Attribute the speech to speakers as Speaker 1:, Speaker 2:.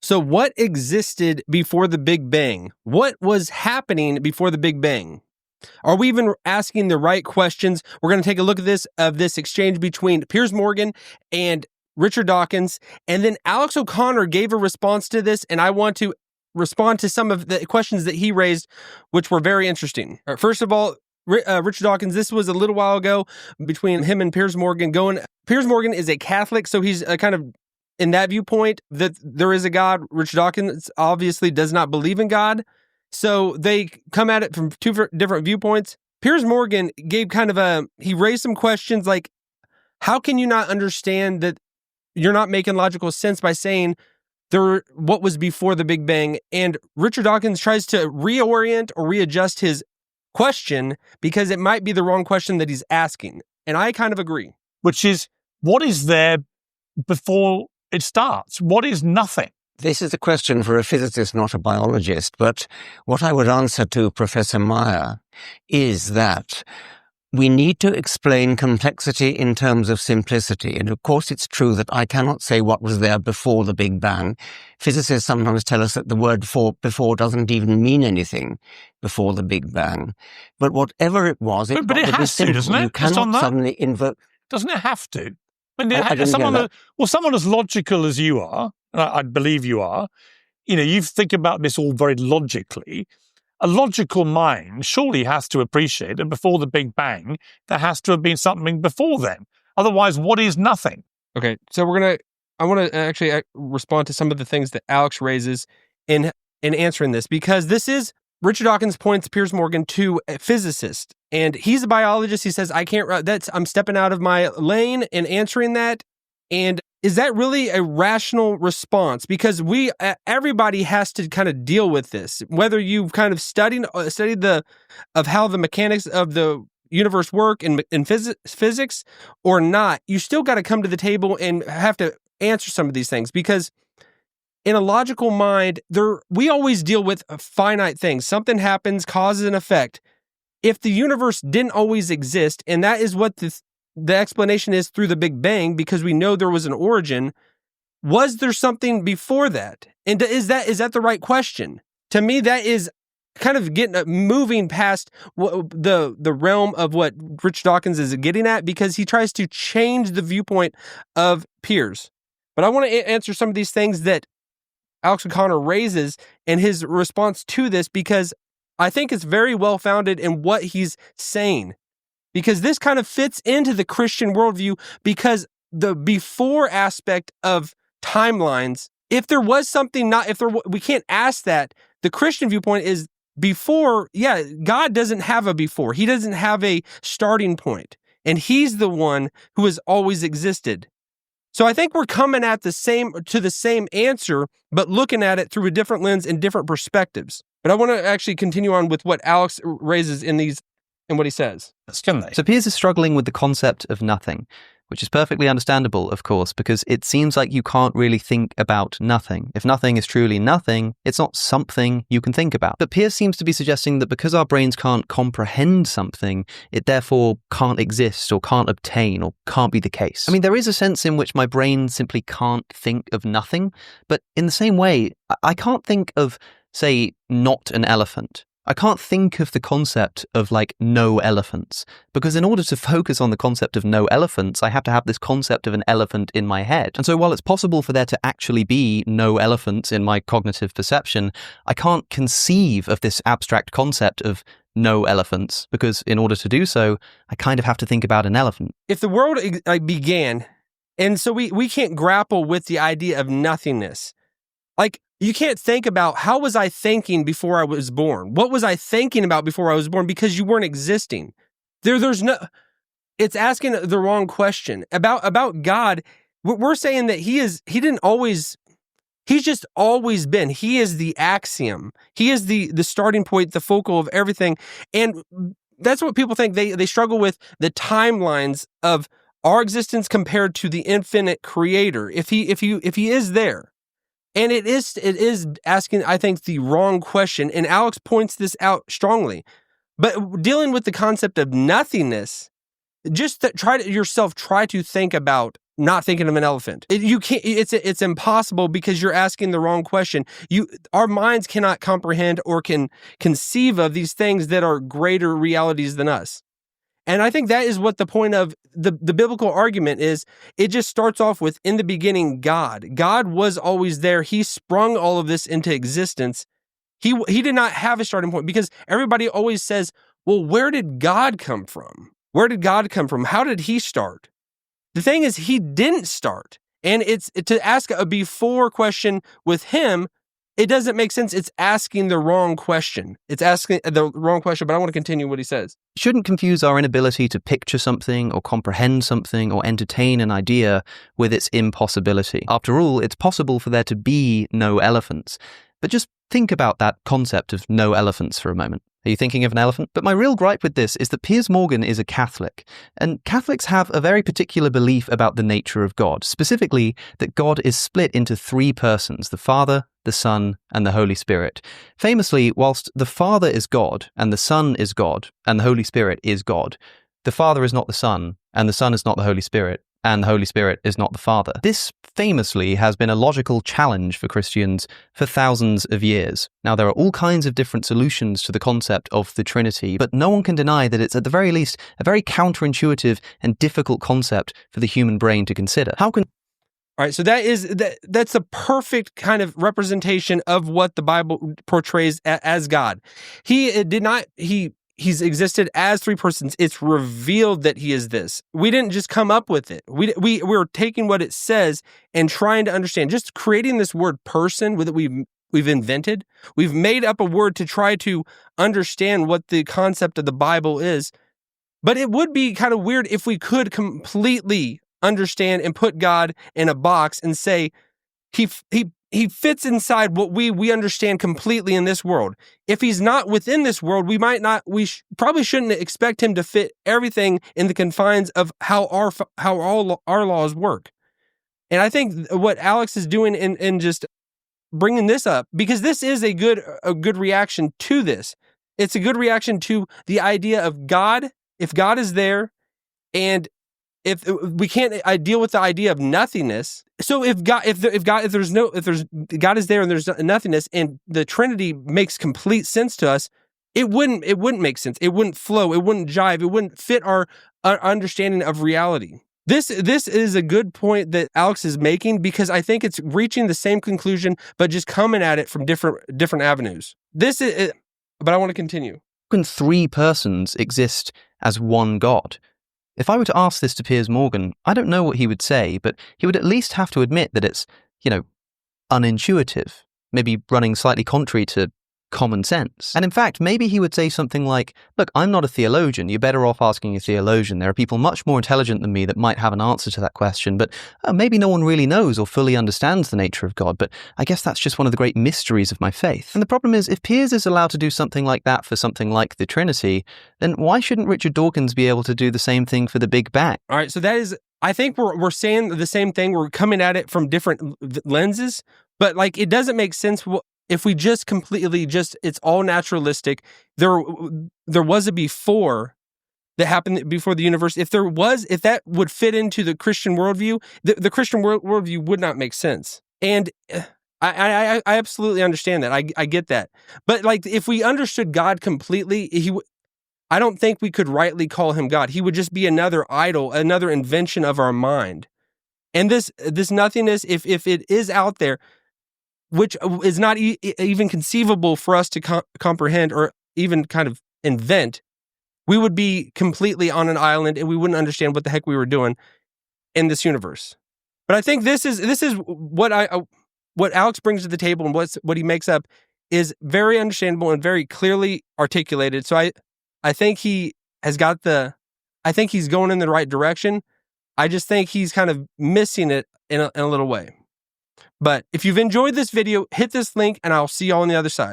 Speaker 1: So what existed before the Big Bang? What was happening before the Big Bang? Are we even asking the right questions? We're going to take a look at this exchange between Piers Morgan and Richard Dawkins, and then Alex O'Connor gave a response to this, and I want to respond to some of the questions that he raised, which were very interesting. First of all, Richard Dawkins, this was a little while ago between him and Piers Morgan. Piers Morgan is a Catholic, so he's kind of in that viewpoint that there is a God. Richard Dawkins obviously does not believe in God. So they come at it from two different viewpoints. Piers Morgan gave he raised some questions like, how can you not understand that you're not making logical sense by saying what was before the Big Bang? And Richard Dawkins tries to reorient or readjust his question because it might be the wrong question that he's asking. And I kind of agree.
Speaker 2: Which is, what is there before it starts? What is nothing?
Speaker 3: This is a question for a physicist, not a biologist, but what I would answer to Professor Meyer is that we need to explain complexity in terms of simplicity. And of course, it's true that I cannot say what was there before the Big Bang. Physicists sometimes tell us that the word before doesn't even mean anything before the Big Bang. But whatever it was,
Speaker 2: but it has to, doesn't it?
Speaker 3: You cannot suddenly invoke.
Speaker 2: Doesn't it have to? Someone as logical as you are, and I believe you are, you think about this all very logically. A logical mind surely has to appreciate that before the Big Bang, there has to have been something before then. Otherwise, what is nothing?
Speaker 1: Okay, so I want to actually respond to some of the things that Alex raises in answering this, because this is Richard Dawkins points Piers Morgan to a physicist, and he's a biologist. He says, I'm stepping out of my lane in answering that. And is that really a rational response? Because everybody has to kind of deal with this, whether you've kind of studied how the mechanics of the universe work in physics or not. You still got to come to the table and have to answer some of these things, because in a logical mind, we always deal with finite things. Something happens, causes and effect. If the universe didn't always exist, and that is what the explanation is through the Big Bang, because we know there was an origin, was there something before that? And is that the right question? To me, that is kind of moving past the realm of what Rich Dawkins is getting at, because he tries to change the viewpoint of Piers. But I want to answer some of these things that Alex O'Connor raises in his response to this, because I think it's very well founded in what he's saying. Because this kind of fits into the Christian worldview, because the before aspect of timelines, if there was something we can't ask that. The Christian viewpoint is before, God doesn't have a before. He doesn't have a starting point. And he's the one who has always existed. So I think we're coming at the same answer, but looking at it through a different lens and different perspectives. But I want to actually continue on with what Alex raises in what he says.
Speaker 4: So Piers is struggling with the concept of nothing, which is perfectly understandable, of course, because it seems like you can't really think about nothing. If nothing is truly nothing, it's not something you can think about. But Piers seems to be suggesting that because our brains can't comprehend something, it therefore can't exist or can't obtain or can't be the case. I mean, there is a sense in which my brain simply can't think of nothing, but in the same way, I can't think of, say, not an elephant. I can't think of the concept of no elephants, because in order to focus on the concept of no elephants, I have to have this concept of an elephant in my head. And so while it's possible for there to actually be no elephants in my cognitive perception, I can't conceive of this abstract concept of no elephants, because in order to do so, I kind of have to think about an elephant.
Speaker 1: If the world began, and so we can't grapple with the idea of nothingness, you can't think about, how was I thinking before I was born? What was I thinking about before I was born? Because you weren't existing. It's asking the wrong question. About God, we're saying that he's just always been. He is the axiom. He is the starting point, the focal of everything. And that's what people think. They struggle with the timelines of our existence compared to the infinite creator. If he is there. And it is asking, I think, the wrong question. And Alex points this out strongly. But dealing with the concept of nothingness, just try to think about not thinking of an elephant. You can't. It's impossible because you're asking the wrong question. Our minds cannot comprehend or can conceive of these things that are greater realities than us. And I think that is what the point of the biblical argument is. It just starts off with, in the beginning, God. God was always there. He sprung all of this into existence. He did not have a starting point, because everybody always says, well, where did God come from? Where did God come from? How did he start? The thing is, he didn't start. And it's to ask a before question with him, it doesn't make sense. It's asking the wrong question. It's asking the wrong question, but I want to continue what he says.
Speaker 4: Shouldn't confuse our inability to picture something or comprehend something or entertain an idea with its impossibility. After all, it's possible for there to be no elephants. But just think about that concept of no elephants for a moment. Are you thinking of an elephant? But my real gripe with this is that Piers Morgan is a Catholic, and Catholics have a very particular belief about the nature of God, specifically that God is split into three persons: the Father, the Son, and the Holy Spirit. Famously, whilst the Father is God, and the Son is God, and the Holy Spirit is God, the Father is not the Son, and the Son is not the Holy Spirit, and the Holy Spirit is not the Father. This famously has been a logical challenge for Christians for thousands of years. Now, there are all kinds of different solutions to the concept of the Trinity, but no one can deny that it's at the very least a very counterintuitive and difficult concept for the human brain to consider. How can...
Speaker 1: All right, so that's a perfect kind of representation of what the Bible portrays as God. He's existed as three persons. It's revealed that he is this. We didn't just come up with it. We're taking what it says and trying to understand. Just creating this word person that we've invented. We've made up a word to try to understand what the concept of the Bible is. But it would be kind of weird if we could completely understand and put God in a box and say he fits inside what we understand completely in this world. If he's not within this world, we probably shouldn't expect him to fit everything in the confines of how all our laws work. And I think what Alex is doing in just bringing this up, because this is a good reaction to this. It's a good reaction to the idea of God. If God is there, and if we can't deal with the idea of nothingness, so if God is there and there's nothingness, and the Trinity makes complete sense to us, it wouldn't make sense. It wouldn't flow. It wouldn't jive. It wouldn't fit our understanding of reality. This is a good point that Alex is making, because I think it's reaching the same conclusion, but just coming at it from different avenues. But I want to continue.
Speaker 4: How can three persons exist as one God? If I were to ask this to Piers Morgan, I don't know what he would say, but he would at least have to admit that it's, unintuitive, maybe running slightly contrary to common sense. And in fact, maybe he would say something like, look, I'm not a theologian. You're better off asking a theologian. There are people much more intelligent than me that might have an answer to that question, but maybe no one really knows or fully understands the nature of God, but I guess that's just one of the great mysteries of my faith. And the problem is, if Piers is allowed to do something like that for something like the Trinity, then why shouldn't Richard Dawkins be able to do the same thing for the Big Bang?
Speaker 1: All right, so that is, I think we're saying the same thing. We're coming at it from different lenses, but it doesn't make sense if we just completely it's all naturalistic. There was a before that happened before the universe. If that would fit into the Christian worldview, the Christian worldview would not make sense. And I absolutely understand that. I get that. But if we understood God completely, I don't think we could rightly call him God. He would just be another idol, another invention of our mind. And this nothingness, if it is out there, which is not even conceivable for us to comprehend or even kind of invent, we would be completely on an island and we wouldn't understand what the heck we were doing in this universe. But I think this is what Alex brings to the table, and what he makes up is very understandable and very clearly articulated. So I think he has I think he's going in the right direction. I just think he's kind of missing it in a little way. But if you've enjoyed this video, hit this link and I'll see you all on the other side.